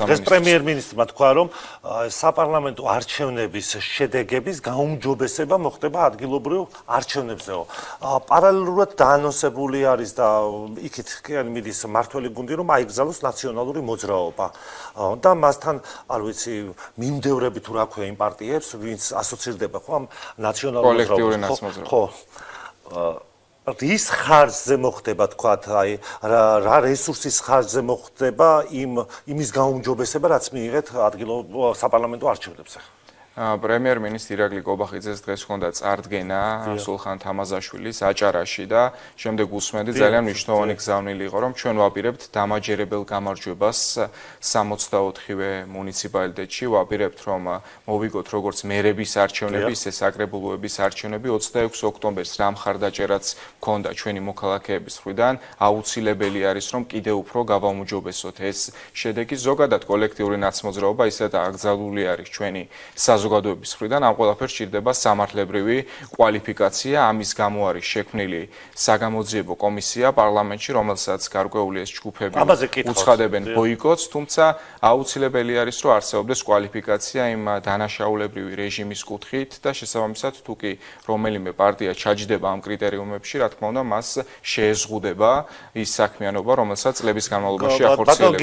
დღეს პრემიერ-მინისტრმა თქვა, რომ საპარლამენტო არჩევნების შედეგების გაუმჯობესება მოხდება ადგილობრივ არჩევნებზეო. პარალელურად დაანონსებული არის და იქით მიდის მართველი გუნდი, რომ აიგზავნოს ნაციონალური მოძრაობა. და მასთან, არ ვიცი, მიმდევრები თუ რა ქვია იმ პარტიებს, ვინც ასოცირდება ხო ამ ნაციონალურ მოძრაობას. ხო. რის ხარჯზე მოხდება, თქვათ, აი რა რესურსის ხარჯზე მოხდება იმის გაუმჯობესება, რაც მიიღეთ ადგილობრივ საპარლამენტო არჩევნებზე. პრემიერ-მინისტრი ირაკლი კობახიძეს დღეს ჰქონდა წარდგენა სულხან თამაზაშვილის აჭარაში და შემდეგ უსმენდი ძალიან მნიშვნელოვანი გზავნილი იყო, რომ ჩვენ ვაპირებთ დამაჯერებელ გამარჯვებას 64-ვე მუნიციპალიტეტში, ვაპირებთ რომ მოვიგოთ როგორც მერების არჩევნები, ისე საკრებულოების არჩევნები 26 ოქტომბერს რა მხარდაჭერაც ჰქონდა ჩვენი მოქალაქეების მხრიდან, აუცილებელი არის რომ კიდევ უფრო გავაუმჯობესოთ ეს შედეგი. ზოგადად კოლექტიური ნაცმოძრაობა ისეთ აკრძალული არის ჩვენი საზოგადოების მხრიდან, ამ ყველაფერს სჭირდება სამართლებრივი კვალიფიკაცია. ამის გამო არის შექმნილი საგამოძიებო კომისია პარლამენტში, რომელსაც გარკვეული ეს ჯგუფები უცხადებენ ბოიკოტს, თუმცა აუცილებელი არის რომ არსებობდეს კვალიფიკაცია იმ დანაშაულებრივი რეჟიმის კუთხით და შესაბამისად თუ კი რომელიმე პარტია ჩაჯდება ამ კრიტერიუმებში, რა თქმა უნდა, მას შეეზღუდება ის საქმიანობა, რომელსაც წლების განმავლობაში ახორციელებდა.